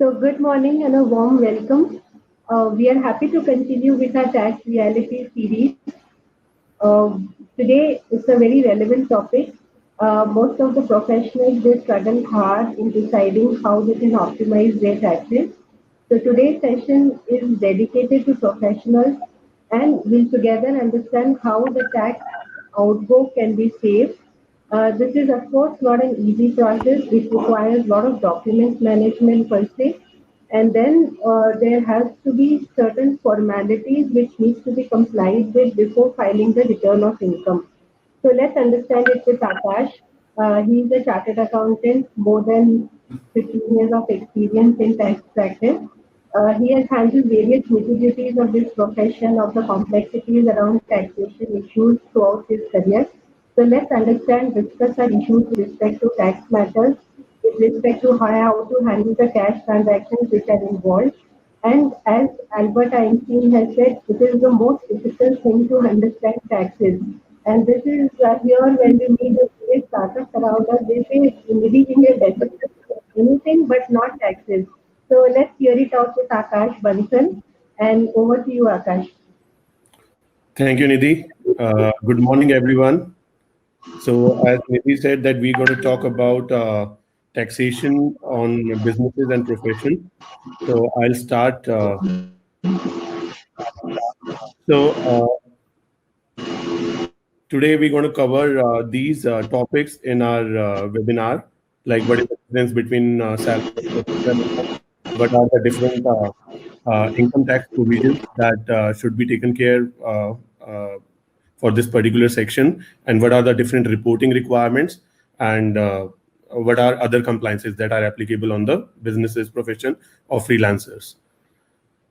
So, good morning and a warm welcome. We are happy to continue with our tax reality series. Today, it's a very relevant topic. Most of the professionals they struggle hard in deciding how they can optimize their taxes. So, today's session is dedicated to professionals and we'll together understand how the tax outgo can be saved. This is, of course, not an easy process. It requires a lot of document management per se. And then there has to be certain formalities which needs to be complied with before filing the return of income. So let's understand it with Akash. He is a chartered accountant, more than 15 years of experience in tax practice. He has handled various nitty-gritties of this profession, of the complexities around taxation issues throughout his career. So let's understand, discuss our issues with respect to tax matters, with respect to how to handle the cash transactions which are involved. And as Albert Einstein has said, it is the most difficult thing to understand taxes. And this is here when we meet the various startups around us, they say maybe we may benefit from anything but not taxes. So let's hear it out with Akash Bansal. And over to you, Akash. Thank you, Nidhi. Good morning, everyone. So, as Nidhi said, that we're going to talk about taxation on businesses and profession. So, I'll start. Today we're going to cover these topics in our webinar, like what is the difference between salary and professional income, what are the different income tax provisions that should be taken care for this particular section, and what are the different reporting requirements, and what are other compliances that are applicable on the businesses, profession, or freelancers.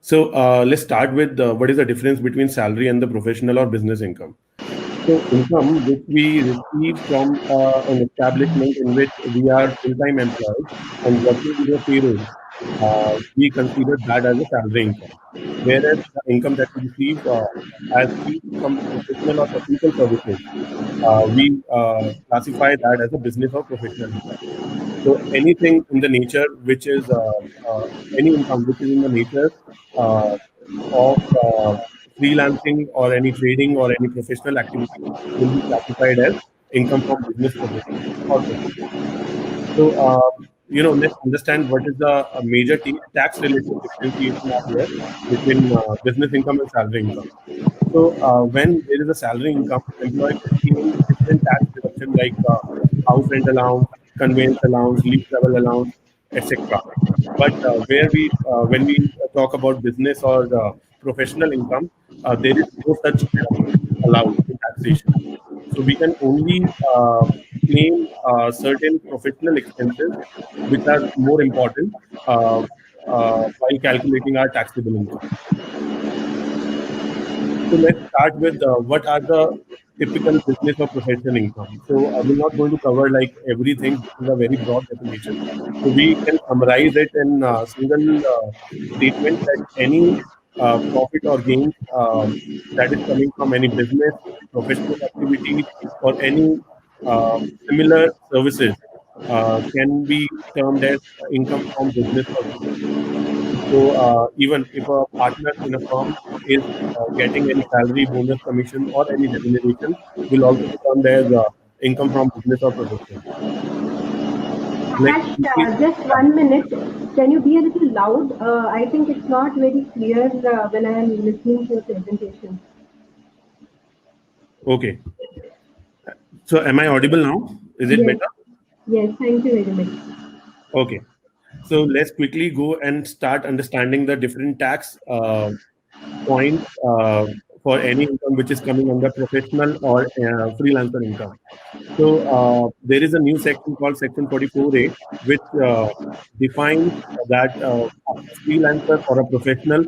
So let's start with what is the difference between salary and the professional or business income. So income which we receive from an establishment in which we are full-time employed and working with a payroll, we consider that as a salary income. Whereas the income that we receive as fees from professional or technical services, we classify that as a business or professional income. So anything in the nature which is any income which is in the nature of freelancing or any trading or any professional activity will be classified as income from business, profession, or profession. So, let's understand what is the major tax-related differentiation are here between business income and salary income. So, when there is a salary income, employee can claim different tax deduction like house rent allowance, conveyance allowance, leave travel allowance, etc. But when we talk about business or professional income, there is no such deduction allowed in taxation. So we can only claim certain professional expenses, which are more important while calculating our taxable income. So let's start with what are the typical business or professional income. So we're not going to cover like everything. This is a very broad definition. So we can summarize it in a single statement that any profit or gain that is coming from any business, professional activities, or any similar services can be termed as income from business or profession. So even if a partner in a firm is getting any salary, bonus, commission, or any remuneration, will also be termed as income from business or profession. Akash, just 1 minute. Can you be a little loud? I think it's not very clear when I am listening to your presentation. Okay. So am I audible now? Is it Yes. better? Yes, thank you very much. Okay. So let's quickly go and start understanding the different tax points for any income which is coming under professional or freelancer income. So there is a new section called Section 44A, which defines that a freelancer or a professional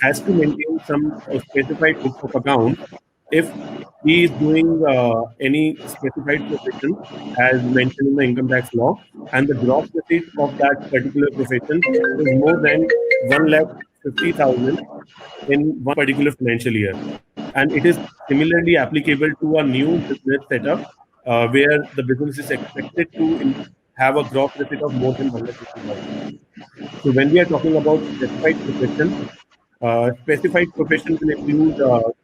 has to maintain some specified books of accounts if he is doing any specified profession as mentioned in the income tax law, and the gross receipts of that particular profession is more than 1,50,000 in one particular financial year. And it is similarly applicable to a new business setup where the business is expected to have a gross receipt of more than 150,000. So when we are talking about specified profession will include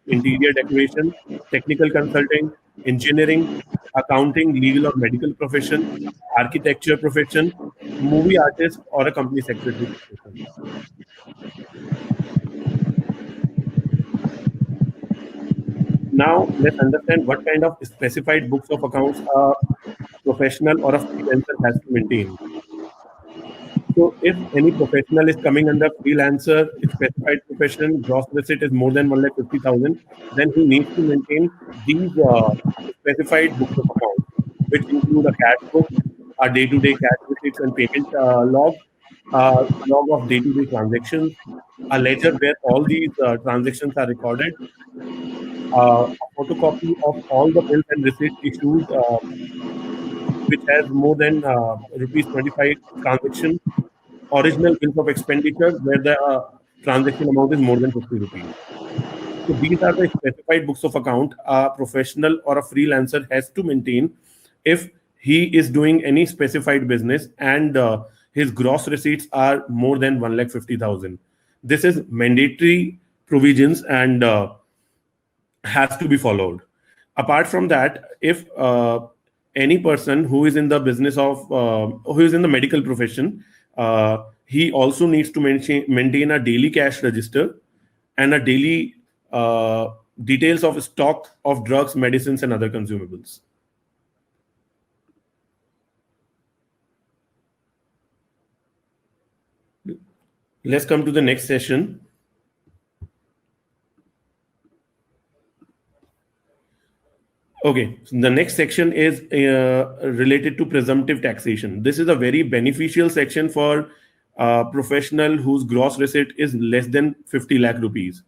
interior decoration, technical consulting, engineering, accounting, legal or medical profession, architecture profession, movie artist, or a company secretary profession. Now, let's understand what kind of specified books of accounts a professional or a freelancer has to maintain. So, if any professional is coming under freelancer, specified profession, gross receipt is more than 150,000, then he needs to maintain these specified books of accounts, which include a cash book, a day-to-day cash receipts and payment log, a log of day-to-day transactions, a ledger where all these transactions are recorded, a photocopy of all the bills and receipts issued, which has more than rupees 25 transaction, original bills of expenditure where the transaction amount is more than 50 rupees. So these are the specified books of account a professional or a freelancer has to maintain if he is doing any specified business and his gross receipts are more than 1,50,000. This is mandatory provisions and has to be followed. Apart from that, if any person who is in the business of who is in the medical profession, he also needs to maintain a daily cash register and a daily details of stock of drugs, medicines, and other consumables. Let's come to the next session. Okay, so the next section is related to presumptive taxation. This is a very beneficial section for a professional whose gross receipt is less than 50 lakh rupees.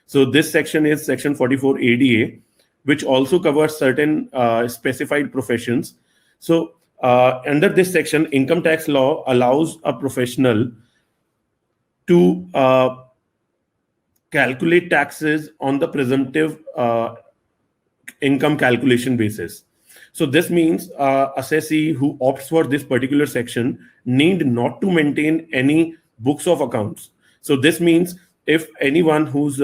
So this section is section 44 ADA, which also covers certain specified professions. So under this section, income tax law allows a professional to calculate taxes on the presumptive income calculation basis. So this means assessee who opts for this particular section need not to maintain any books of accounts. So this means if anyone whose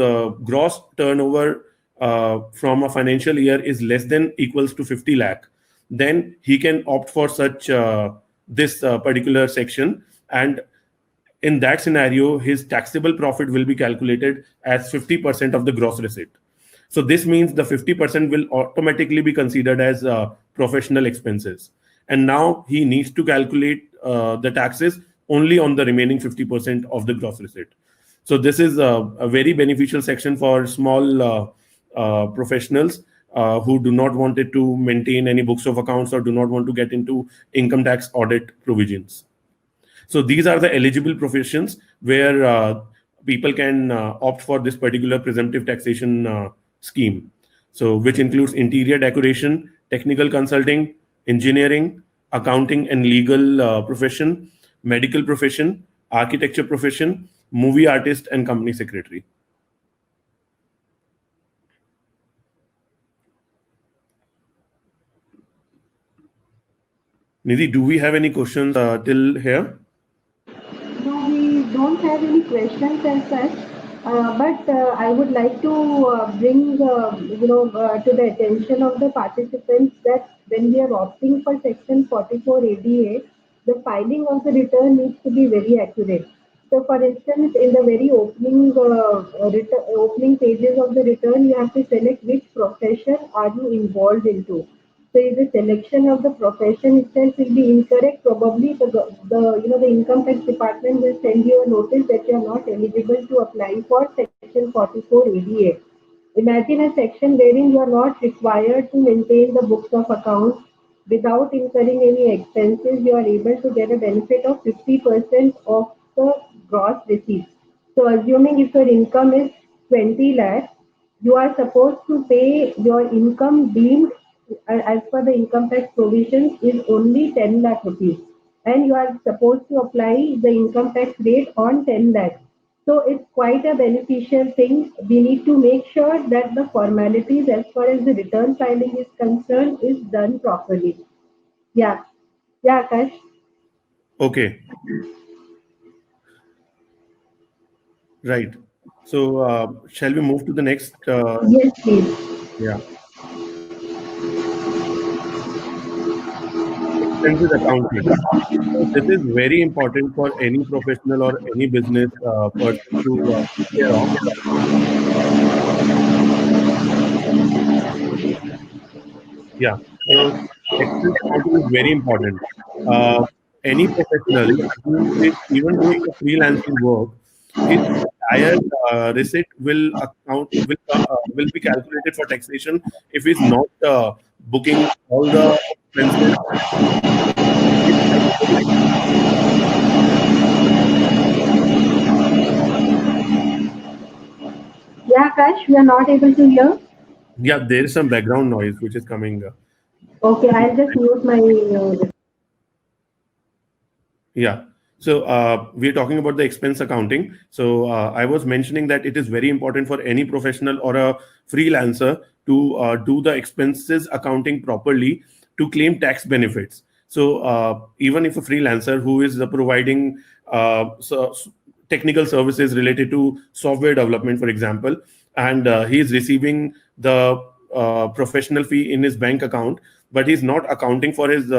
gross turnover from a financial year is less than equals to 50 lakh, then he can opt for such this particular section, and in that scenario his taxable profit will be calculated as 50% of the gross receipt. So this means the 50% will automatically be considered as professional expenses. And now he needs to calculate the taxes only on the remaining 50% of the gross receipt. So this is a very beneficial section for small professionals who do not want it to maintain any books of accounts or do not want to get into income tax audit provisions. So these are the eligible professions where people can opt for this particular presumptive taxation scheme. So which includes interior decoration, technical consulting, engineering, accounting and legal profession, medical profession, architecture profession, movie artist and company secretary. Nidhi, do we have any questions till here? No, we don't have any questions as such. But I would like to bring, to the attention of the participants that when we are opting for Section 44 ADA, the filing of the return needs to be very accurate. So, for instance, in the very opening pages of the return, you have to select which profession are you involved into. So if the selection of the profession itself will be incorrect, probably the income tax department will send you a notice that you are not eligible to apply for section 44 ADA. Imagine a section wherein you are not required to maintain the books of accounts without incurring any expenses. You are able to get a benefit of 50% of the gross receipts. So assuming if your income is 20 lakhs, you are supposed to pay your income deemed as per the income tax provisions is only 10 lakh rupees, and you are supposed to apply the income tax rate on 10 lakhs. So it's quite a beneficial thing. We need to make sure that the formalities as far as the return filing is concerned is done properly. Yeah. Yeah, Akash. Okay, right. So, shall we move to the next? Yes, please. Yeah, expenses accounting. So this is very important for any professional or any business person to take care of. Yeah. So expense accounting is very important. Uh, any professional who is even doing a freelancing work, his entire receipt will be calculated for taxation if he's not booking all the expenses. It's like very, Yeah, Akash, we are not able to hear. yeah, there is some background noise which is coming. Okay, I'll just mute my. Yeah. So we're talking about the expense accounting. So I was mentioning that it is very important for any professional or a freelancer to do the expenses accounting properly to claim tax benefits. So even if a freelancer who is providing technical services related to software development, for example, and he is receiving the professional fee in his bank account, but he's not accounting for his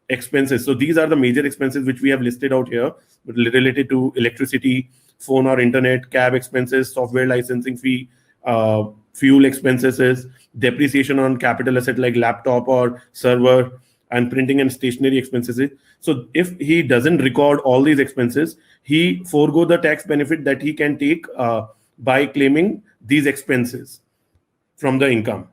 expenses. So these are the major expenses which we have listed out here related to electricity, phone or internet, cab expenses, software licensing fee, fuel expenses, depreciation on capital asset like laptop or server, and printing and stationery expenses. So if he doesn't record all these expenses, he forego the tax benefit that he can take by claiming these expenses from the income.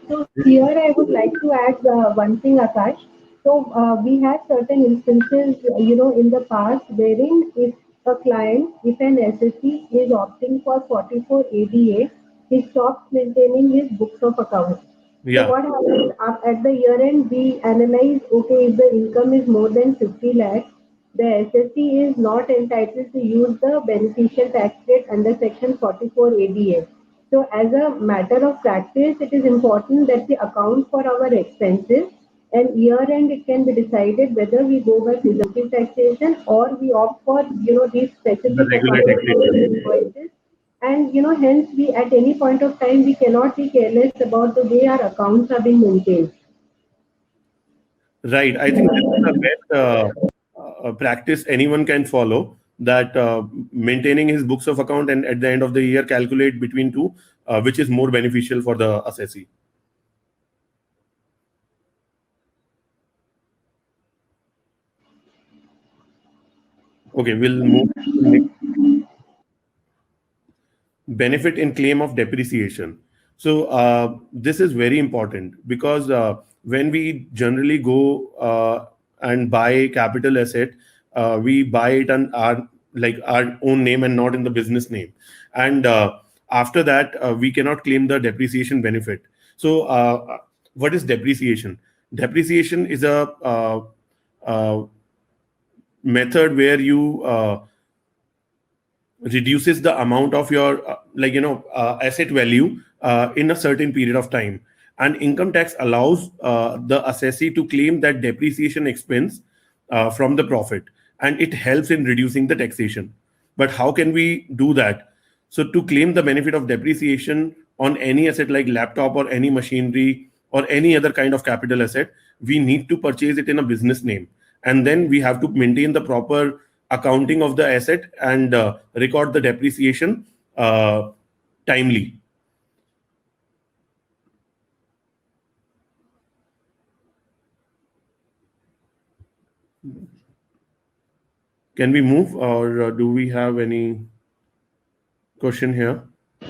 So here I would like to add one thing, Akash. So we had certain instances, in the past wherein if a client, if an SSC is opting for 44 ADA, he stops maintaining his books of accounts. So Yeah. what happens at the year end, we analyze, okay, if the income is more than 50 lakhs, the SSC is not entitled to use the beneficial tax rate under section 44 ADA. So as a matter of practice, it is important that we account for our expenses, and year end it can be decided whether we go by presumptive taxation or we opt for these The specific regular accounting taxation. invoices. And hence we at any point of time we cannot be careless about the way our accounts are being maintained. Right. I think this is the best practice anyone can follow. That maintaining his books of account and at the end of the year calculate between two, which is more beneficial for the assessee. Okay, we'll move to the next. Benefit in claim of depreciation. So this is very important because when we generally go and buy capital asset, we buy it on our like our own name and not in the business name. And after that, we cannot claim the depreciation benefit. So what is depreciation? Depreciation is a uh, method where you reduces the amount of your asset value in a certain period of time, and income tax allows the assessee to claim that depreciation expense from the profit, and it helps in reducing the taxation. But how can we do that? So to claim the benefit of depreciation on any asset like laptop or any machinery or any other kind of capital asset, we need to purchase it in a business name, and then we have to maintain the proper accounting of the asset and record the depreciation timely. Can we move, or do we have any question here? No,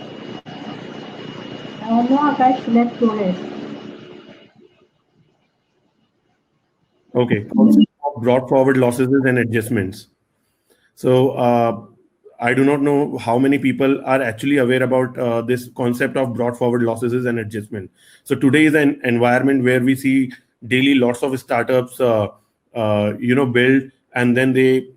Akash, let's go ahead. Okay. Concept of brought forward losses and adjustments. So I do not know how many people are actually aware about this concept of brought forward losses and adjustment. So today is an environment where we see daily lots of startups, build, and then they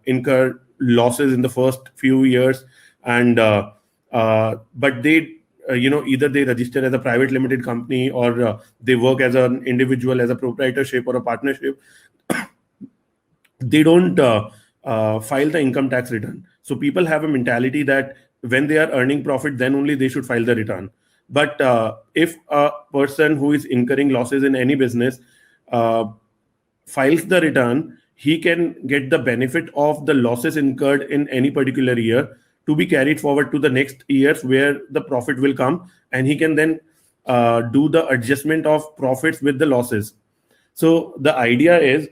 incur losses in the first few years, and but they either they register as a private limited company, or they work as an individual, as a proprietorship or a partnership, they don't file the income tax return. So people have a mentality that when they are earning profit, then only they should file the return. But if a person who is incurring losses in any business uh, files the return, he can get the benefit of the losses incurred in any particular year to be carried forward to the next years where the profit will come, and he can then do the adjustment of profits with the losses. So the idea is,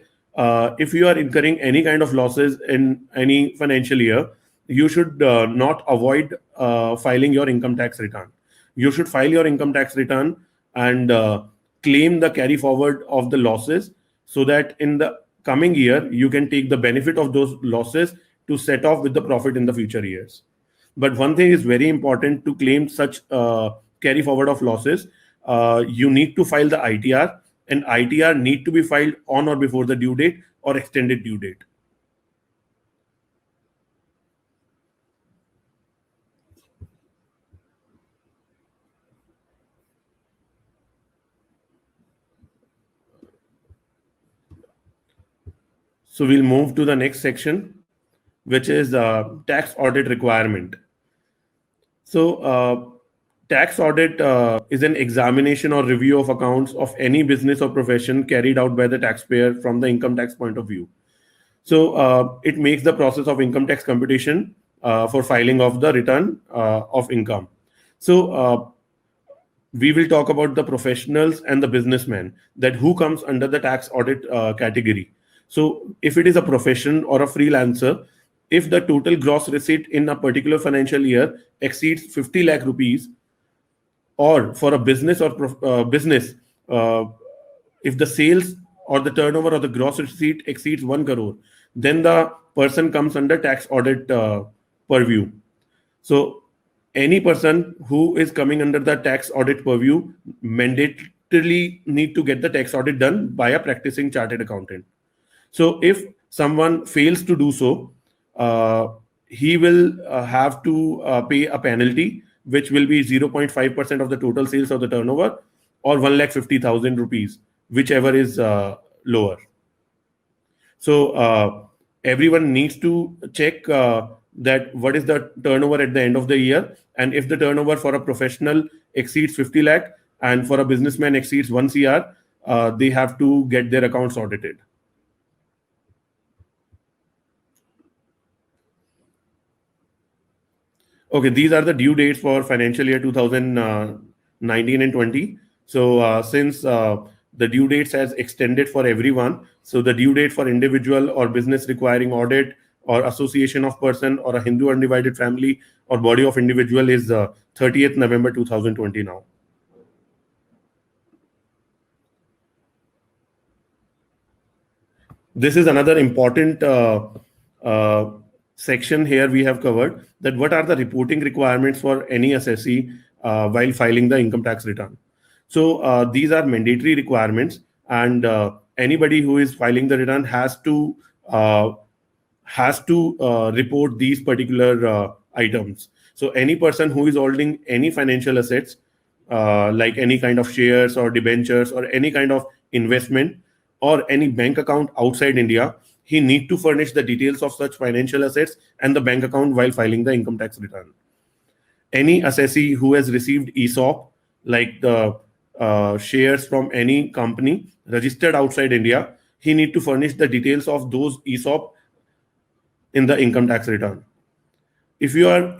if you are incurring any kind of losses in any financial year, you should not avoid filing your income tax return. You should file your income tax return and claim the carry forward of the losses, so that in the coming year you can take the benefit of those losses to set off with the profit in the future years. But one thing is very important: to claim such carry forward of losses, you need to file the ITR, and ITR need to be filed on or before the due date or extended due date. So we'll move to the next section, which is tax audit requirement. So tax audit is an examination or review of accounts of any business or profession carried out by the taxpayer from the income tax point of view. So it makes the process of income tax computation for filing of the return of income. So we will talk about the professionals and the businessmen, that who comes under the tax audit category. So if it is a profession or a freelancer, if the total gross receipt in a particular financial year exceeds 50 lakh rupees, or for a business or business, if the sales or the turnover or the gross receipt exceeds 1 crore, then the person comes under tax audit purview. So any person who is coming under the tax audit purview mandatorily need to get the tax audit done by a practicing chartered accountant. So if someone fails to do so, he will have to pay a penalty, which will be 0.5% of the total sales of the turnover, or 1,50,000 rupees, whichever is lower. So everyone needs to check that what is the turnover at the end of the year, and if the turnover for a professional exceeds 50 lakh and for a businessman exceeds 1 CR, they have to get their accounts audited. Okay, these are the due dates for financial year 2019 and 20. So since the due dates has extended for everyone, so the due date for individual or business requiring audit, or association of person, or a Hindu undivided family or body of individual is 30th November 2020 now. This is another important section here we have covered, that what are the reporting requirements for any assessee while filing the income tax return. So these are mandatory requirements, and anybody who is filing the return has to report these particular items. So any person who is holding any financial assets, like any kind of shares or debentures or any kind of investment or any bank account outside India, he need to furnish the details of such financial assets and the bank account while filing the income tax return. Any assessee who has received ESOP, like the shares from any company registered outside India, he need to furnish the details of those ESOP in the income tax return. If you have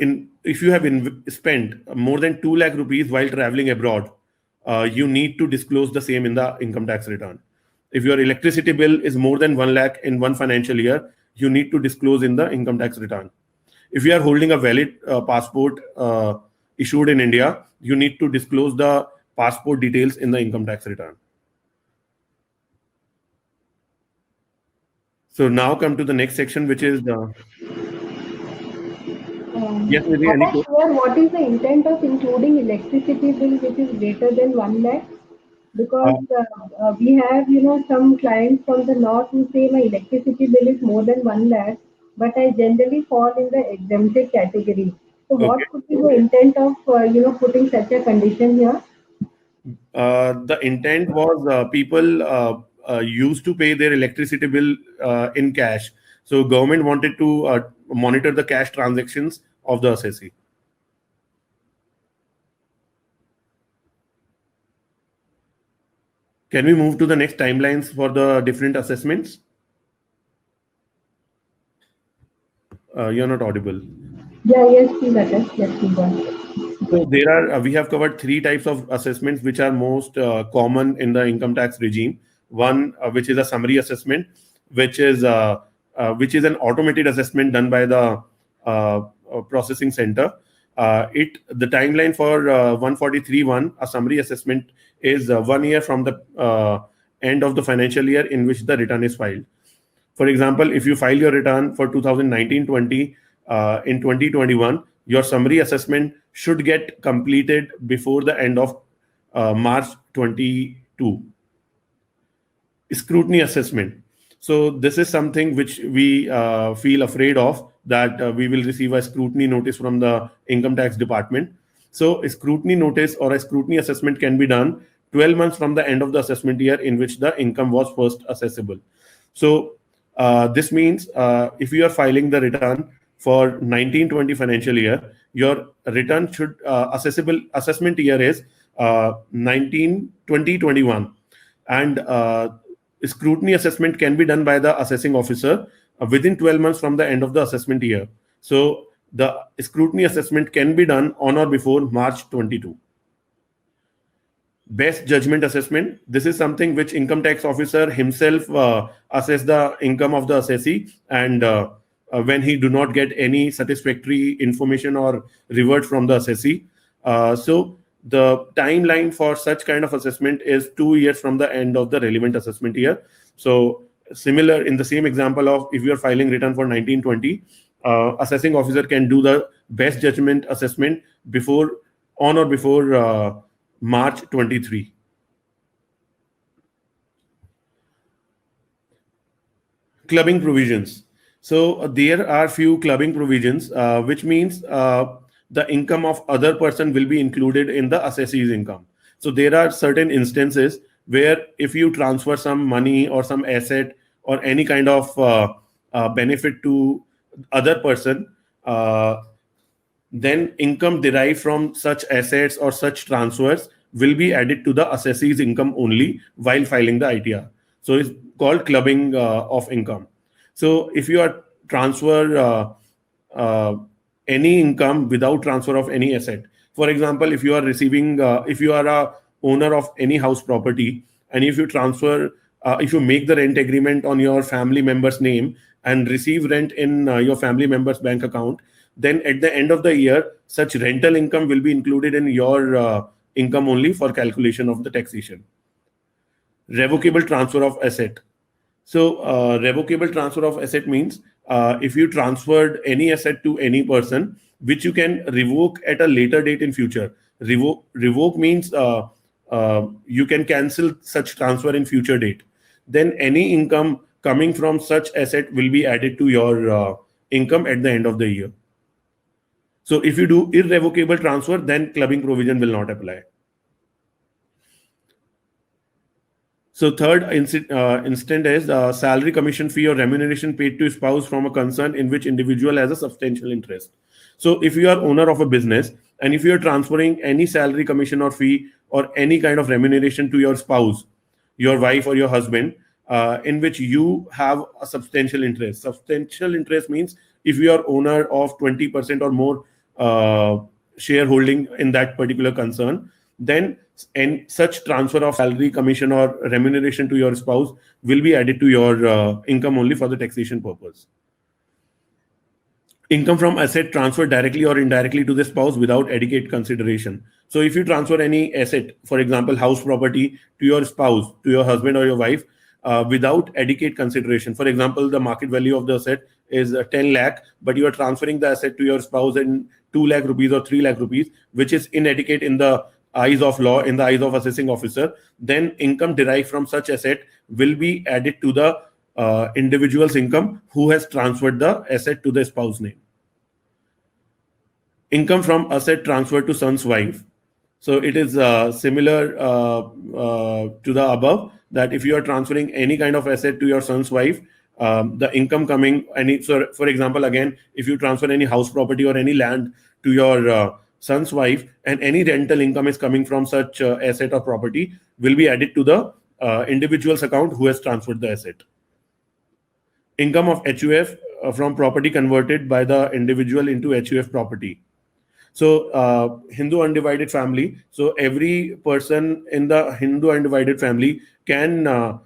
spent more than 2 lakh rupees while traveling abroad, you need to disclose the same in the income tax return. If your electricity bill is more than 1 lakh in one financial year, you need to disclose in the income tax return. If you are holding a valid passport issued in India, you need to disclose the passport details in the income tax return. So now come to the next section, which is yes, Nidhi, I'm not sure what is the intent of including electricity bill which is greater than 1 lakh, because we have some clients from the north who say my electricity bill is more than 1 lakh, but I generally fall in the exempted category. So Okay. what could be the intent of putting such a condition here? The intent was people used to pay their electricity bill in cash. So government wanted to monitor the cash transactions of the assessee. Can we move to the next timelines for the different assessments? You're not audible. Yeah, yes, please address. Let's move on. So there are we have covered three types of assessments which are most common in the income tax regime. One, which is a summary assessment, which is an automated assessment done by the processing center. It the timeline for 143.1, a summary assessment, is 1 year from the end of the financial year in which the return is filed. For example, if you file your return for 2019-20 in 2021, your summary assessment should get completed before the end of March 22. Scrutiny assessment. So this is something which we feel afraid of, that we will receive a scrutiny notice from the income tax department. So a scrutiny notice or a scrutiny assessment can be done 12 months from the end of the assessment year in which the income was first assessable. So this means if you are filing the return for 19-20 financial year, your return should assessable assessment year is 19-20-21, and scrutiny assessment can be done by the assessing officer within 12 months from the end of the assessment year. So the scrutiny assessment can be done on or before March 22. Best judgment assessment. This is something which income tax officer himself assess the income of the assessee, and when he do not get any satisfactory information or revert from the assessee. So the timeline for such kind of assessment is 2 years from the end of the relevant assessment year. So similar in the same example of if you are filing return for 19-20, assessing officer can do the best judgment assessment before on or before March 23. Clubbing provisions. So there are few clubbing provisions, which means the income of other person will be included in the assessee's income. So there are certain instances where if you transfer some money or some asset or any kind of benefit to other person, then income derived from such assets or such transfers will be added to the assessee's income only while filing the ITR. So it's called clubbing of income. So if you are transfer uh, any income without transfer of any asset, for example, if you are receiving, if you are a owner of any house property, and if you transfer, if you make the rent agreement on your family member's name and receive rent in your family member's bank account, then at the end of the year, such rental income will be included in your income only for calculation of the taxation. Revocable transfer of asset. So, revocable transfer of asset means if you transferred any asset to any person, which you can revoke at a later date in future. Revoke means you can cancel such transfer in future date. Then any income coming from such asset will be added to your income at the end of the year. So if you do irrevocable transfer, then clubbing provision will not apply. So third instant is salary, commission fee, or remuneration paid to spouse from a concern in which individual has a substantial interest. So if you are owner of a business and if you are transferring any salary, commission, or fee or any kind of remuneration to your spouse, your wife or your husband, in which you have a substantial interest. Substantial interest means if you are owner of 20% or more shareholding in that particular concern, then and such transfer of salary, commission, or remuneration to your spouse will be added to your income only for the taxation purpose. Income from asset transferred directly or indirectly to the spouse without adequate consideration. So if you transfer any asset, for example, house property, to your spouse, to your husband or your wife, without adequate consideration, for example, the market value of the asset is 10 lakh, but you are transferring the asset to your spouse in 2 lakh rupees or 3 lakh rupees, which is inadequate in the eyes of law, in the eyes of assessing officer, then income derived from such asset will be added to the individual's income who has transferred the asset to the spouse name. income from asset transferred to son's wife. So it is similar to the above, that if you are transferring any kind of asset to your son's wife, the income coming, so for example, again, if you transfer any house property or any land to your son's wife, and any rental income is coming from such asset or property, will be added to the individual's account who has transferred the asset. Income of HUF from property converted by the individual into HUF property. So Hindu undivided family. So every person in the Hindu undivided family can uh,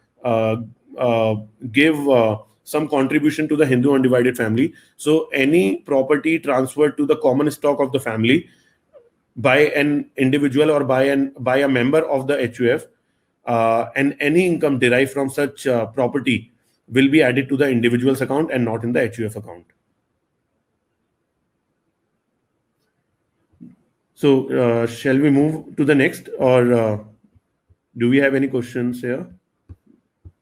give some contribution to the Hindu undivided family. So any property transferred to the common stock of the family by an individual or by a member of the HUF, and any income derived from such property will be added to the individual's account and not in the HUF account. So shall we move to the next, or do we have any questions here?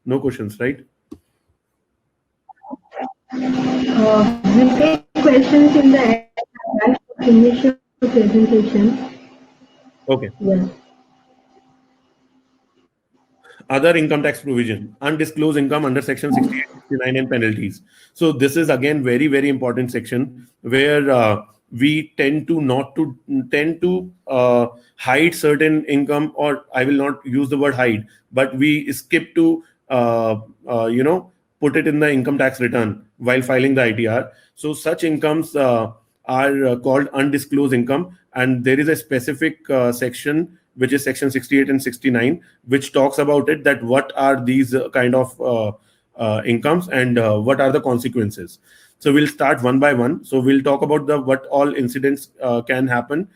No questions, right? We'll take questions in the end. I'll finish your presentation. Okay. Yes. Other income tax provision, undisclosed income under section 68, 69 and penalties. So this is again very, very important section where we tend to hide certain income, or I will not use the word hide, but we skip to put it in the income tax return while filing the ITR. So such incomes are called undisclosed income, and there is a specific section, which is section 68 and 69, which talks about it, that what are these kind of incomes, and what are the consequences. So we'll start one by one. So we'll talk about what all incidents can happen,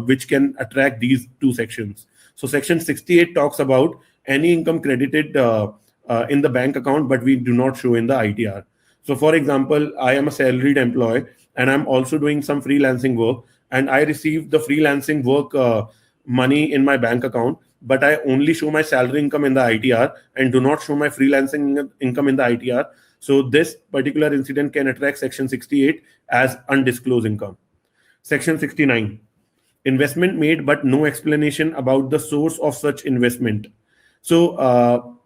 which can attract these two sections. So section 68 talks about any income credited in the bank account, but we do not show in the ITR. So for example, I am a salaried employee and I'm also doing some freelancing work, and I receive the freelancing work money in my bank account, but I only show my salary income in the ITR and do not show my freelancing income in the ITR. So this particular incident can attract section 68 as undisclosed income. Section 69, investment made but no explanation about the source of such investment. So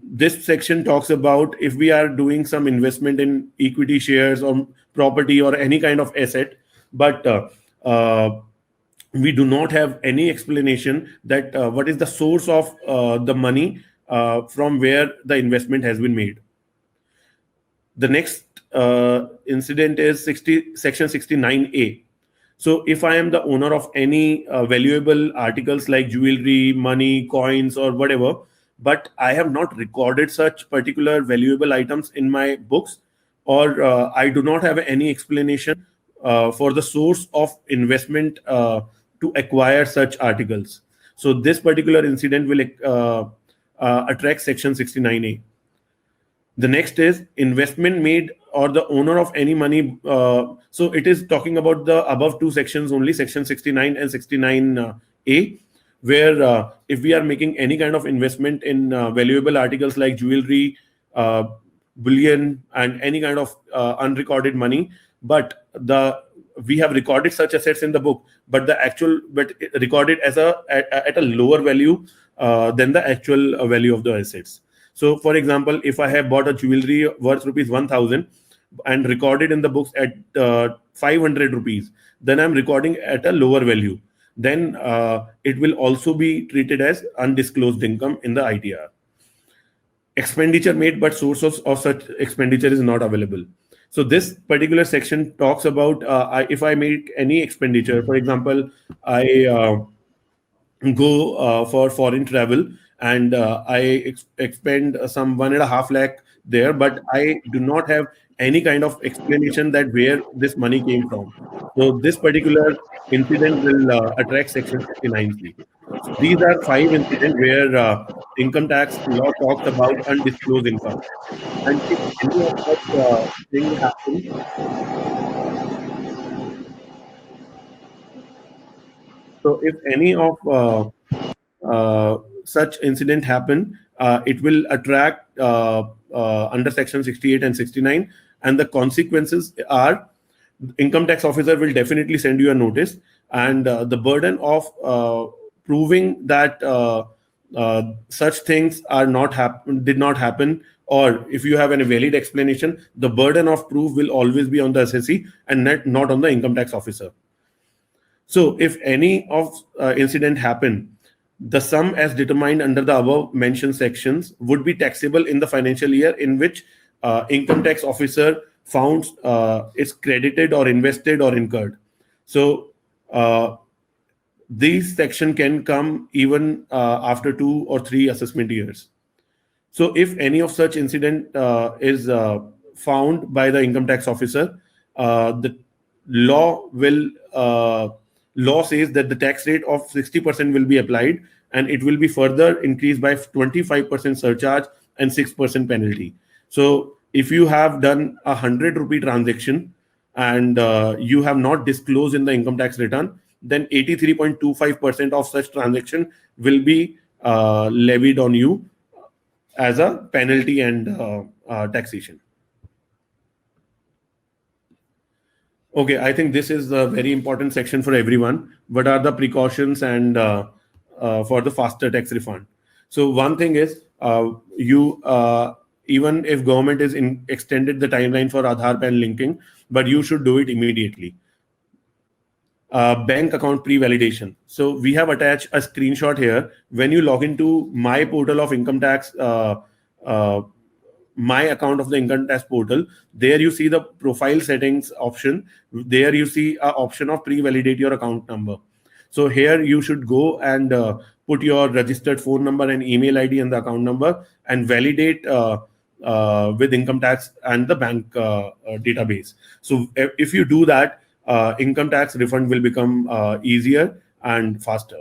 this section talks about if we are doing some investment in equity shares or property or any kind of asset, but we do not have any explanation that what is the source of the money from where the investment has been made. The next incident is section 69A. So if I am the owner of any valuable articles like jewelry, money, coins, or whatever, but I have not recorded such particular valuable items in my books, or I do not have any explanation for the source of investment to acquire such articles. So this particular incident will attract section 69A. The next is investment made or the owner of any money. So it is talking about the above two sections only, section 69 and 69A, where if we are making any kind of investment in valuable articles like jewelry, bullion, and any kind of unrecorded money, but we have recorded such assets in the book, but recorded as at a lower value than the actual value of the assets. So, for example, if I have bought a jewelry worth rupees 1,000 and recorded in the books at 500 rupees, then I'm recording at a lower value. Then it will also be treated as undisclosed income in the ITR. Expenditure made, but source of such expenditure is not available. So this particular section talks about if I make any expenditure, for example, I go for foreign travel, and I expend some 1.5 lakh there, but I do not have any kind of explanation that where this money came from. So this particular incident will attract section 69C. So these are 5 incidents where income tax law talks about undisclosed income. And if any of such thing happens, so if any of such incident happen, it will attract under section 68 and 69, and the consequences are income tax officer will definitely send you a notice, and the burden of proving that such things are not did not happen, or if you have a valid explanation, the burden of proof will always be on the assessee and not on the income tax officer. So if any of incident happen, the sum as determined under the above mentioned sections would be taxable in the financial year in which income tax officer found is credited or invested or incurred. So these section can come even after 2 or 3 assessment years. So if any of such incident is found by the income tax officer, the law will law says that the tax rate of 60% will be applied, and it will be further increased by 25% surcharge and 6% penalty. So if you have done a 100 rupee transaction and you have not disclosed in the income tax return, then 83.25% of such transaction will be levied on you as a penalty and taxation. Okay, I think this is a very important section for everyone. What are the precautions and for the faster tax refund? So one thing is you even if government is extended the timeline for Aadhaar PAN linking, but you should do it immediately. Bank account pre-validation. So we have attached a screenshot here. When you log into my portal of income tax, my account of the income tax portal, there you see the profile settings option. There you see an option of pre-validate your account number. So here you should go and put your registered phone number and email ID and the account number and validate with income tax and the bank database. So if you do that, income tax refund will become easier and faster.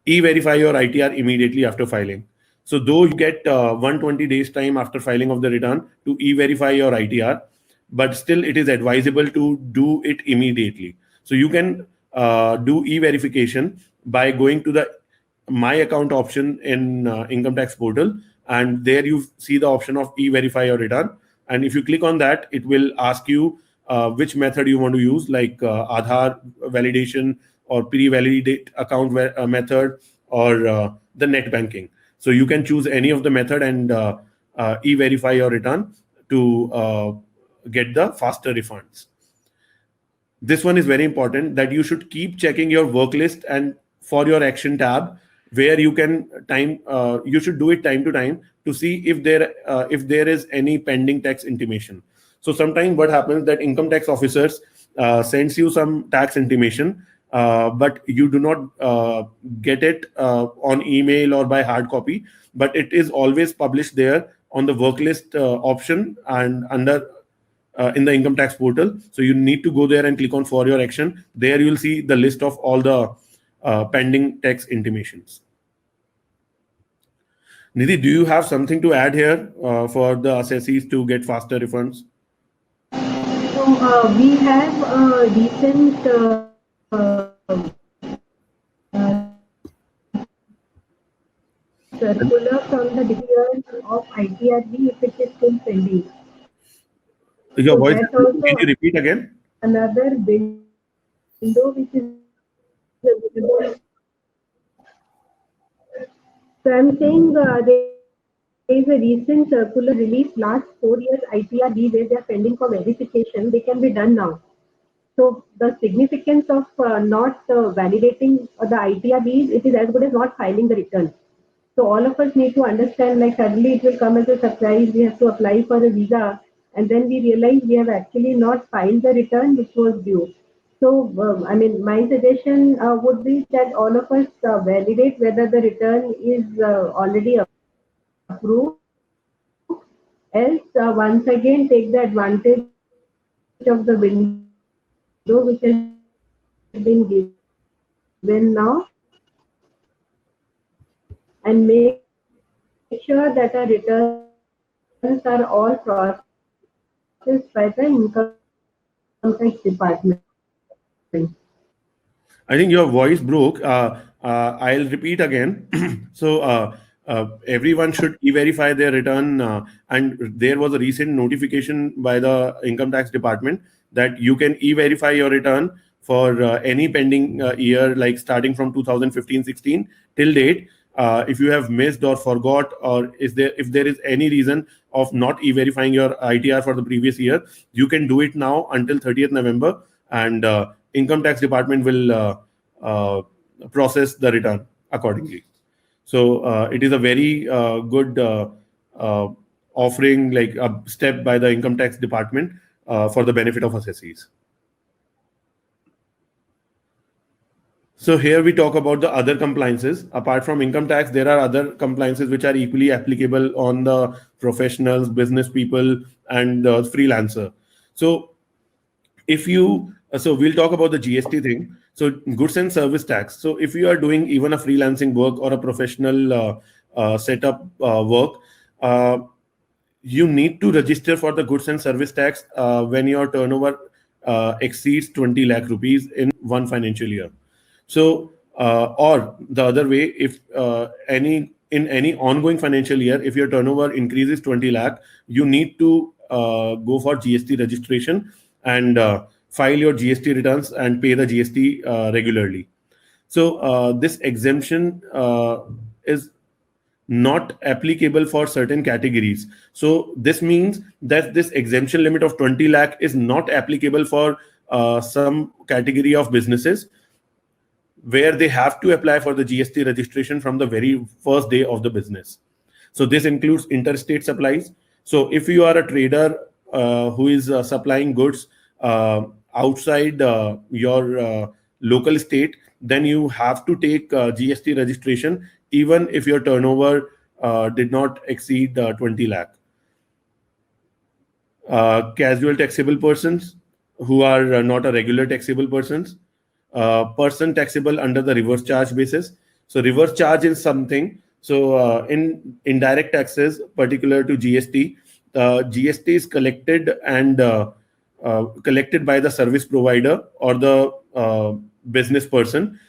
E-verify your ITR immediately after filing. So though you get 120 days time after filing of the return to e-verify your ITR, but still it is advisable to do it immediately. So you can do e-verification by going to the My Account option in income tax portal, and there you see the option of e-verify your return. And if you click on that, it will ask you which method you want to use, like Aadhaar validation or pre-validate account method or the net banking. So you can choose any of the method and e-verify your return to get the faster refunds. This one is very important, that you should keep checking your work list and for your action tab, where you can you should do it time to time to see if there is any pending tax intimation. So sometimes what happens that income tax officers sends you some tax intimation, but you do not get it on email or by hard copy, but it is always published there on the work list option and under in the income tax portal. So you need to go there and click on for your action. There you will see the list of all the pending tax intimations. Nidhi, do you have something to add here for the assessees to get faster refunds? So we have a recent circular from the Division of ITRB if it is still pending. Your So voice, that's also can you repeat again? another window which is available. So I'm saying there is a recent circular released last 4 years ITRB where they are pending for verification. They can be done now. So the significance of not validating the ITRBs, it is as good as not filing the return. So all of us need to understand, like suddenly it will come as a surprise, we have to apply for a visa, and then we realize we have actually not filed the return which was due. So, I mean, my suggestion would be that all of us validate whether the return is already approved. Else, once again, take the advantage of the window which has been given now and make sure that our returns are all processed by the income tax department. I think your voice broke. I'll repeat again. So everyone should e-verify their return, and there was a recent notification by the income tax department that you can e-verify your return for any pending year, like starting from 2015-16 till date. If you have missed or forgot, or if there is any reason of not e-verifying your ITR for the previous year, you can do it now until 30th November, and income tax department will process the return accordingly. So it is a very good offering, like a step by the income tax department for the benefit of assessees. So here we talk about the other compliances. Apart from income tax, there are other compliances which are equally applicable on the professionals, business people, and the freelancer. So we'll talk about the GST thing. So goods and service tax. So if you are doing even a freelancing work or a professional setup work, you need to register for the goods and service tax when your turnover exceeds 20 lakh rupees in one financial year. So, or the other way, if in any ongoing financial year, if your turnover increases 20 lakh, you need to go for GST registration and file your GST returns and pay the GST regularly. So this exemption is not applicable for certain categories. So this means that this exemption limit of 20 lakh is not applicable for some category of businesses, where they have to apply for the GST registration from the very first day of the business. So this includes interstate supplies. So if you are a trader who is supplying goods outside your local state, then you have to take GST registration even if your turnover did not exceed 20 lakh. Casual taxable persons who are not a regular taxable persons. Person taxable under the reverse charge basis. So reverse charge is something. So in indirect taxes, particular to GST, GST is collected and collected by the service provider or the business person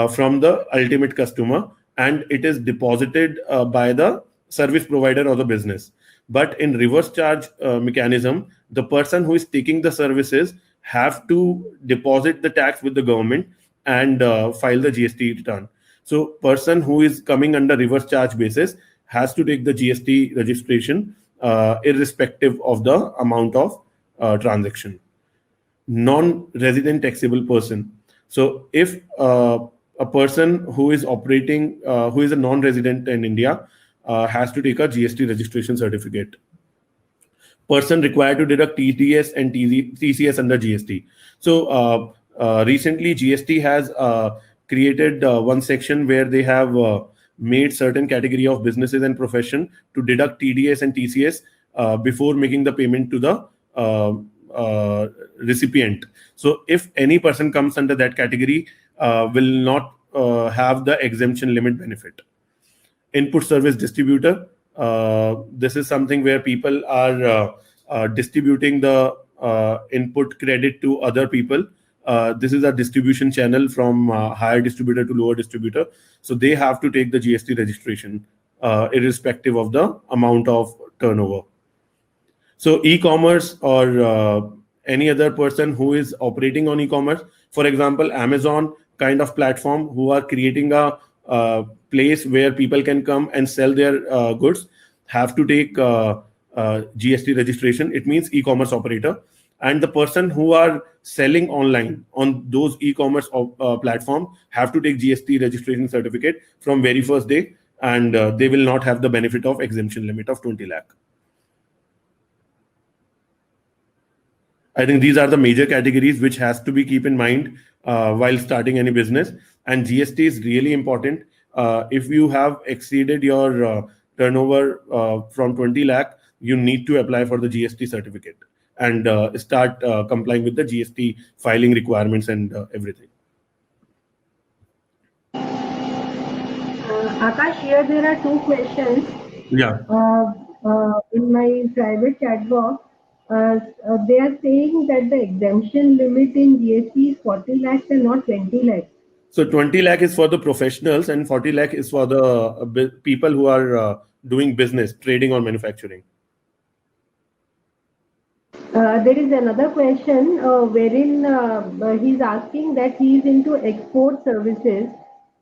from the ultimate customer, and it is deposited by the service provider or the business. But in reverse charge mechanism, the person who is taking the services have to deposit the tax with the government and file the GST return. So person who is coming under reverse charge basis has to take the GST registration irrespective of the amount of transaction. Non-resident taxable person. So if a person who is operating, who is a non-resident in India, has to take a GST registration certificate. Person required to deduct TDS and TCS under GST. So recently GST has created one section where they have made certain category of businesses and profession to deduct TDS and TCS before making the payment to the recipient. So if any person comes under that category, will not have the exemption limit benefit. Input service distributor. This is something where people are distributing the input credit to other people. This is a distribution channel from higher distributor to lower distributor. So they have to take the GST registration irrespective of the amount of turnover. So e-commerce or any other person who is operating on e-commerce, for example, Amazon kind of platform, who are creating a place where people can come and sell their goods, have to take GST registration. It means e-commerce operator. And the person who are selling online on those e-commerce platform have to take GST registration certificate from very first day, and they will not have the benefit of exemption limit of 20 lakh. I think these are the major categories which has to be keep in mind while starting any business. And GST is really important. If you have exceeded your turnover from 20 lakh, you need to apply for the GST certificate and start complying with the GST filing requirements and everything. Akash, here there are two questions. Yeah. In my private chat box, they are saying that the exemption limit in GST is 40 lakhs and not 20 lakhs. So 20 lakh is for the professionals and 40 lakh is for the people who are doing business, trading or manufacturing. There is another question wherein he's asking that he is into export services.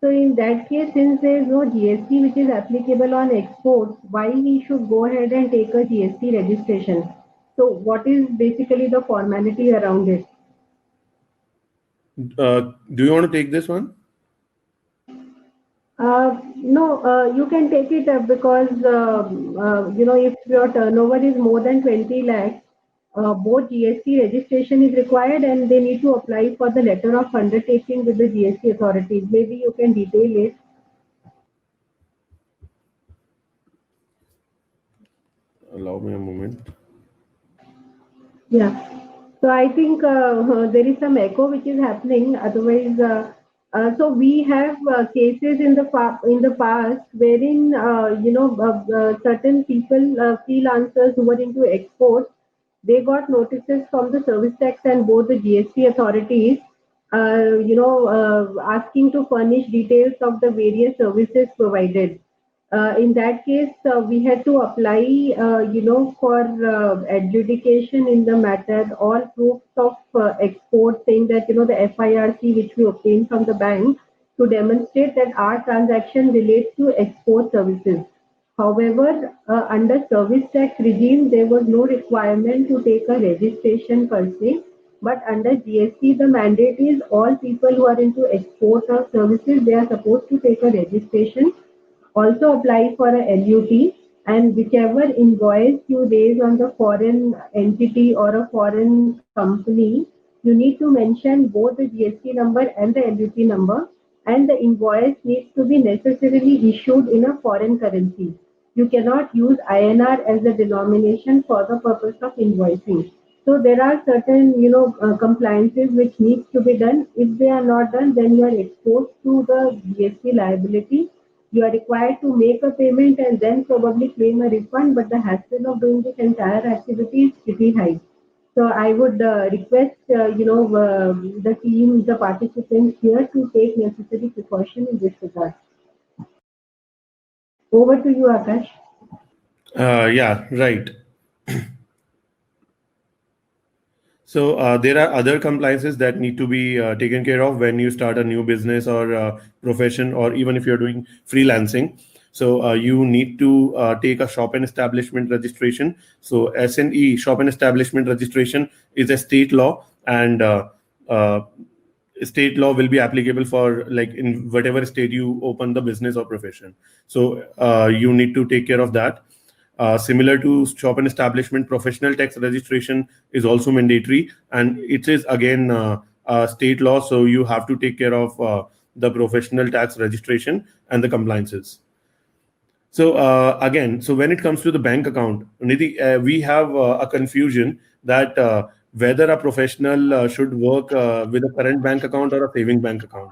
So in that case, since there is no GST which is applicable on exports, why he should go ahead and take a GST registration? So what is basically the formality around it? Do you want to take this one? No, you can take it up because if your turnover is more than 20 lakhs, both GST registration is required and they need to apply for the letter of undertaking with the GST authorities. Maybe you can detail it. Allow me a moment. Yeah. So I think there is some echo which is happening. Otherwise, so we have cases in the in the past wherein certain people, freelancers who were into exports, they got notices from the service tax and both the GST authorities, asking to furnish details of the various services provided. In that case, we had to apply, for adjudication in the matter, all proofs of export, saying that, the FIRC which we obtained from the bank to demonstrate that our transaction relates to export services. However, under service tax regime, there was no requirement to take a registration per se. But under GST, the mandate is all people who are into export of services, they are supposed to take a registration, also apply for a LUT, and whichever invoice you raise on the foreign entity or a foreign company, you need to mention both the GST number and the LUT number, and the invoice needs to be necessarily issued in a foreign currency. You cannot use INR as a denomination for the purpose of invoicing. So there are certain, compliances which needs to be done. If they are not done, then you are exposed to the GST liability. You are required to make a payment and then probably claim a refund, but the hassle of doing this entire activity is pretty high. So I would request, the team, the participants here to take necessary precaution in this regard. Over to you, Akash. Yeah, right. So there are other compliances that need to be taken care of when you start a new business or profession, or even if you're doing freelancing. So you need to take a shop and establishment registration. So SNE, shop and establishment registration, is a state law, and uh, state law will be applicable for, like, in whatever state you open the business or profession. So you need to take care of that. Similar to shop and establishment, professional tax registration is also mandatory, and it is again a state law. So you have to take care of the professional tax registration and the compliances. So again, so when it comes to the bank account, Nidhi, we have a confusion that whether a professional should work with a current bank account or a saving bank account.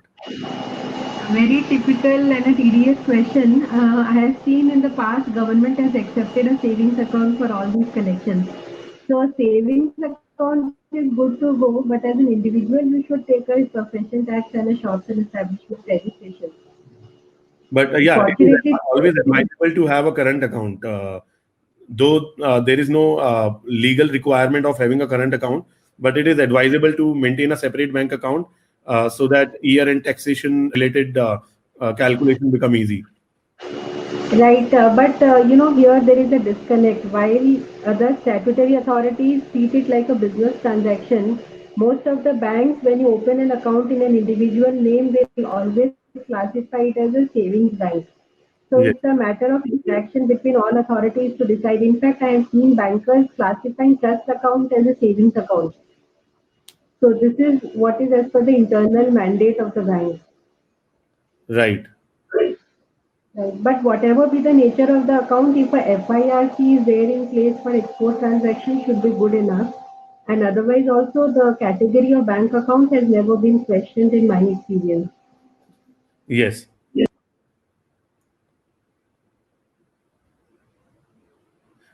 Very typical and a tedious question. I have seen in the past government has accepted a savings account for all these collections. So a savings account is good to go, but as an individual you should take a profession tax and a shops and establishment registration. But yeah, it is Fortunately, always advisable to have a current account. Though there is no legal requirement of having a current account, but it is advisable to maintain a separate bank account so that year and taxation related calculation become easy. right, but here there is a disconnect. While other statutory authorities treat it like a business transaction, most of the banks, when you open an account in an individual name, will always classify it as a savings bank. So it's a Yes. matter of interaction between all authorities to decide. In fact, I have seen bankers classifying trust account as a savings account. So this is what is as per the internal mandate of the bank. Right. Right. But whatever be the nature of the account, if a FIRC is there in place for export transactions, should be good enough. And otherwise, also the category of bank account has never been questioned in my experience. Yes.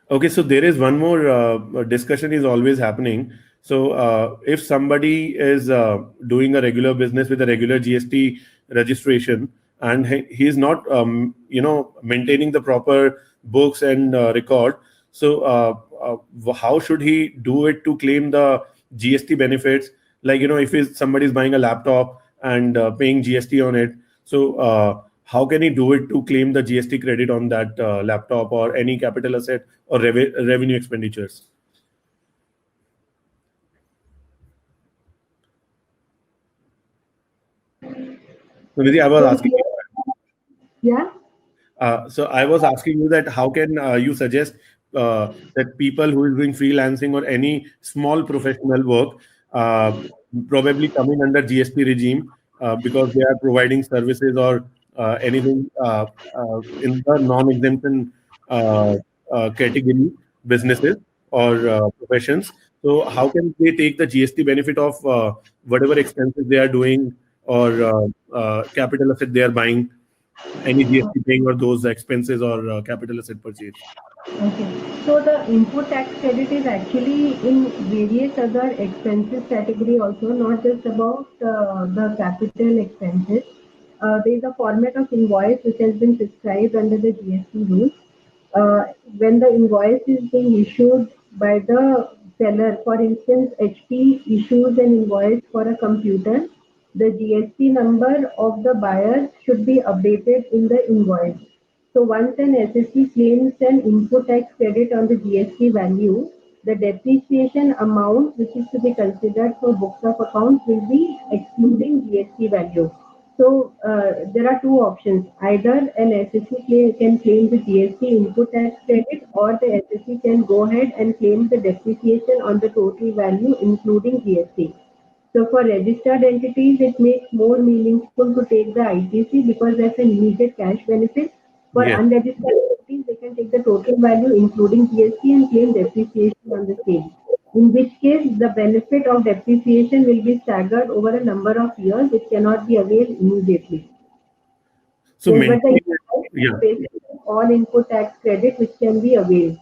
Okay, so there is one more discussion is always happening. So if somebody is doing a regular business with a regular GST registration, and he is not, maintaining the proper books and record, so how should he do it to claim the GST benefits? Like, if somebody is buying a laptop and paying GST on it, so how can he do it to claim the GST credit on that laptop or any capital asset or revenue expenditures? So, Nidhi, I was asking you. Yeah. So I was asking you that how can you suggest that people who is doing freelancing or any small professional work, probably coming under GST regime, because they are providing services or anything in the non-exemption uh, category businesses or professions. So how can they take the GST benefit of whatever expenses they are doing or capital asset they are buying? Any GST paying or those expenses or capital asset purchase. Okay. So the input tax credit is actually in various other expenses category also, not just about the capital expenses. There is a format of invoice which has been prescribed under the GST rules. When the invoice is being issued by the seller, for instance, HP issues an invoice for a computer, the GST number of the buyer should be updated in the invoice. So once an SSC claims an input tax credit on the GST value, the depreciation amount which is to be considered for books of accounts will be excluding GST value. So there are two options. Either an SSC can claim the GST input tax credit, or the SSC can go ahead and claim the depreciation on the total value including GST. So for registered entities, it makes more meaningful to take the ITC because that's an immediate cash benefit. For Yes. unregistered entities, they can take the total value including GST and claim depreciation on the same. In which case, the benefit of depreciation will be staggered over a number of years. It cannot be availed immediately. So But the maintaining it, invoice yeah, is basically all input tax credit which can be availed.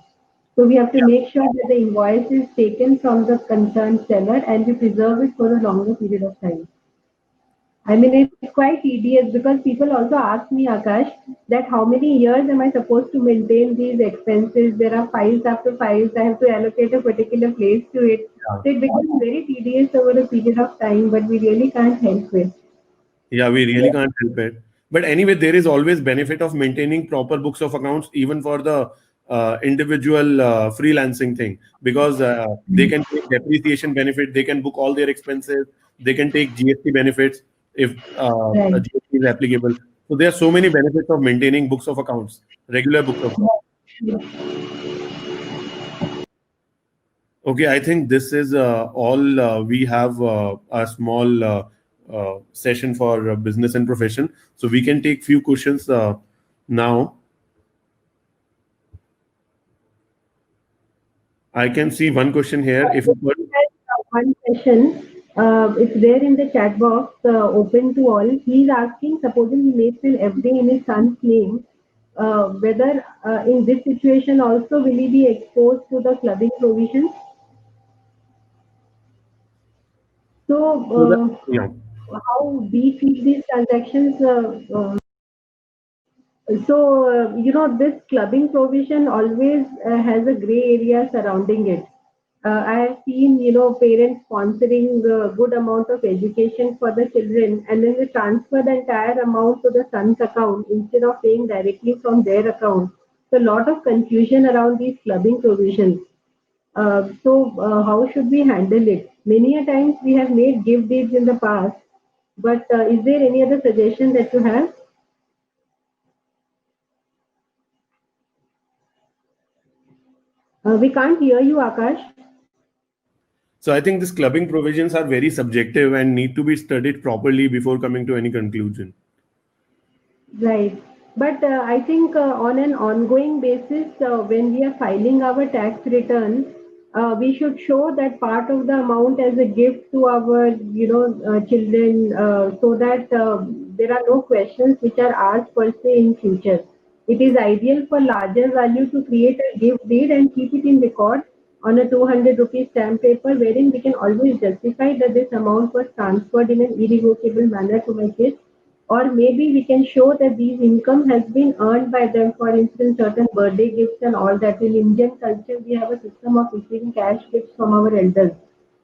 So we have to make sure that the invoice is taken from the concerned seller and we preserve it for a longer period of time. I mean, it's quite tedious because people also ask me, Akash, that how many years am I supposed to maintain these expenses? There are files after files. I have to allocate a particular place to it. yeah, So it becomes very tedious over a period of time, but we really can't help it. yeah, we really can't help it. But anyway, there is always benefit of maintaining proper books of accounts, even for the individual freelancing thing, because they can take depreciation benefit, they can book all their expenses, they can take GST benefits if a Right. GST is applicable. So there are so many benefits of maintaining books of accounts, regular books of accounts. Okay, I think this is all we have a small session for business and profession. So we can take few questions now. I can see one question here. If you could, One session, it's there in the chat box, open to all. He's asking, supposing he makes an FD in his son's name, whether in this situation also will he be exposed to the clubbing provisions? so that, So, yeah. how we treat these transactions? This clubbing provision always has a gray area surrounding it. I have seen, parents sponsoring a good amount of education for the children, and then they transfer the entire amount to the son's account instead of paying directly from their account. So, a lot of confusion around these clubbing provisions. How should we handle it? Many a times we have made gift deeds in the past, but is there any other suggestion that you have? We can't hear you, Akash. So I think these clubbing provisions are very subjective and need to be studied properly before coming to any conclusion. Right. But I think on an ongoing basis, when we are filing our tax return, we should show that part of the amount as a gift to our, children, so that there are no questions which are asked per se in future. It is ideal for larger value to create a gift deed and keep it in record on a 200 rupees stamp paper, wherein we can always justify that this amount was transferred in an irrevocable manner to my kids, or maybe we can show that these income has been earned by them. For instance, certain birthday gifts and all that. In Indian culture, we have a system of receiving cash gifts from our elders.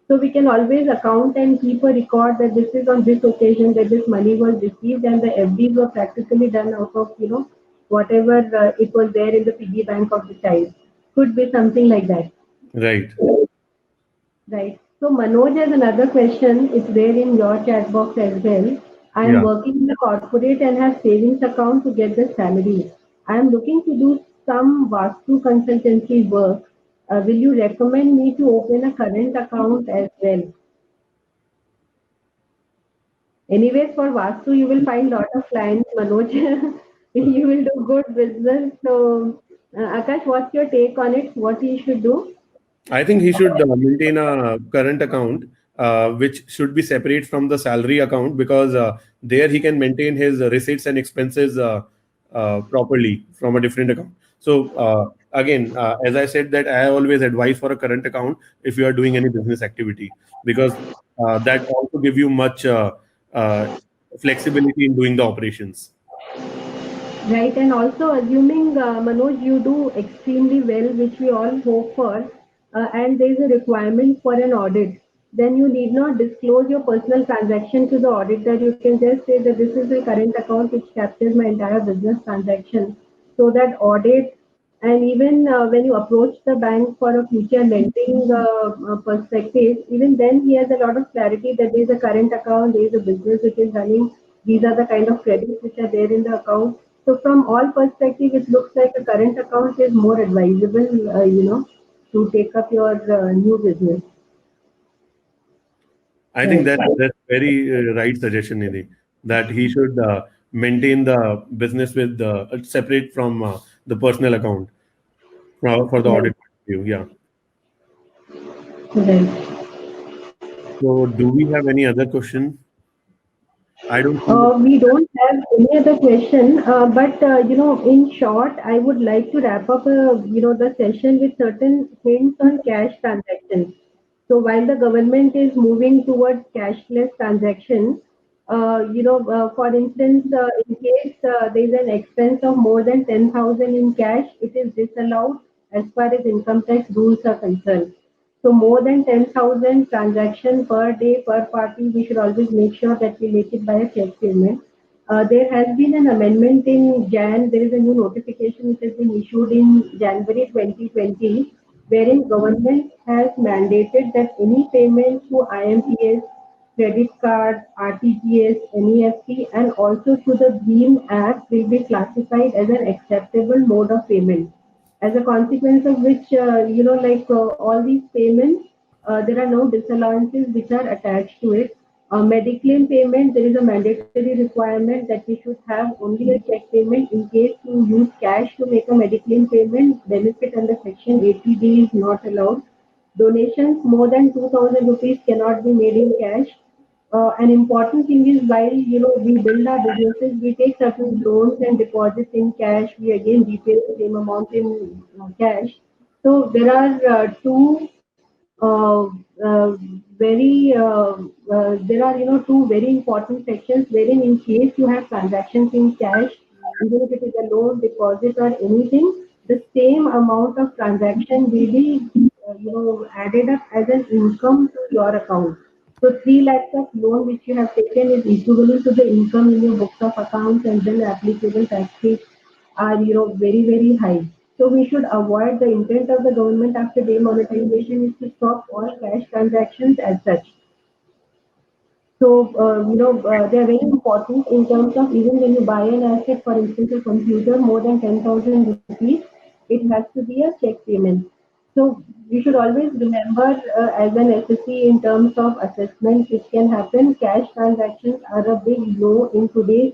So we can always account and keep a record that this is on this occasion that this money was received, and the FDs were practically done out of, whatever it was there in the piggy bank of the child. Could be something like that. Right. Right. So Manoj has another question. It's there in your chat box as well. I am Yeah. working in a corporate and have savings account to get the salary. I am looking to do some Vastu consultancy work. Will you recommend me to open a current account as well? Anyways, for Vastu, you will find lot of clients, Manoj. You will do good business. So, Akash, what's your take on it? What he should do? I think he should maintain a current account, which should be separate from the salary account, because there he can maintain his receipts and expenses properly from a different account. So again, as I said, that I always advise for a current account if you are doing any business activity, because that also give you much uh, flexibility in doing the operations. Right, and also assuming, Manoj, you do extremely well, which we all hope for, and there is a requirement for an audit, then you need not disclose your personal transaction to the auditor. You can just say that this is a current account which captures my entire business transaction, so that audit, and even when you approach the bank for a future lending perspective, even then he has a lot of clarity that there is a current account, there is a business which is running, these are the kind of credits which are there in the account. So from all perspective, it looks like a current account is more advisable, to take up your new business. I think Right. that's very right suggestion, Nidhi, that he should maintain the business with separate from the personal account for the Right. audit view. Yeah. Right. So, do we have any other question? I don't see that. We don't have any other question, but in short, I would like to wrap up, the session with certain hints on cash transactions. So while the government is moving towards cashless transactions, for instance, in case there is an expense of more than 10,000 in cash, it is disallowed as far as income tax rules are concerned. So more than 10,000 transaction per day per party, we should always make sure that we make it by a check payment. There has been an amendment in Jan. There is a new notification which has been issued in January 2020, wherein government has mandated that any payment through IMPS, credit card, RTGS, NEFT, and also through the BHIM app will be classified as an acceptable mode of payment. As a consequence of which, all these payments, there are no disallowances which are attached to it. Mediclaim payment, there is a mandatory requirement that we should have only a check payment. In case you use cash to make a mediclaim payment, benefit under Section 80D is not allowed. Donations more than 2,000 rupees cannot be made in cash. An important thing is, while we build our businesses, we take certain loans and deposits in cash. We again repay the same amount in cash. So there are uh, uh, there are two very important sections wherein, in case you have transactions in cash, even if it is a loan, deposit, or anything, the same amount of transaction will be added up as an income to your account. So 3 lakhs of loan which you have taken is equivalent to the income in your books of accounts, and then applicable tax rates are very, very high. So we should avoid, the intent of the government after demonetization is to stop all cash transactions as such. So, they are very important in terms of, even when you buy an asset, for instance, a computer, more than 10,000 rupees, it has to be a check payment. So, you should always remember, as an SSC, in terms of assessment, which can happen, cash transactions are a big no in today's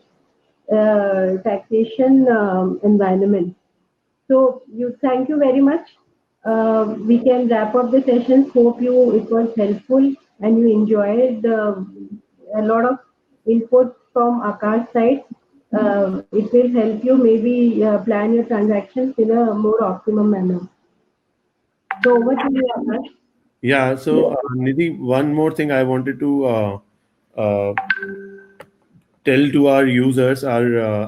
taxation environment. So, thank you very much. We can wrap up the session. Hope it was helpful and you enjoyed a lot of input from Akash side. It will help you maybe plan your transactions in a more optimum manner. So over to you, Akash. Yeah. So, Nidhi, one more thing I wanted to uh, tell to our users, our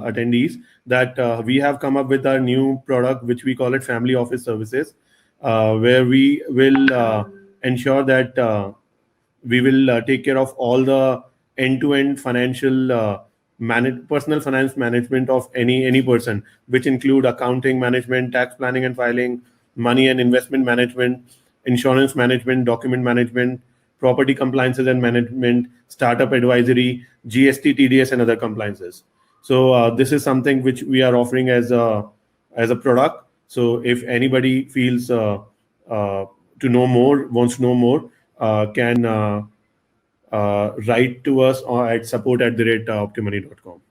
attendees, that we have come up with our new product, which we call it Family Office Services, where we will ensure that we will take care of all the end-to-end financial personal finance management of any person, which include accounting management, tax planning and filing, money and investment management, insurance management, document management, property compliances and management, startup advisory, GST, TDS, and other compliances. So this is something which we are offering as a product. So if anybody feels to know more, wants to know more, can write to us or at support@optimoney.com.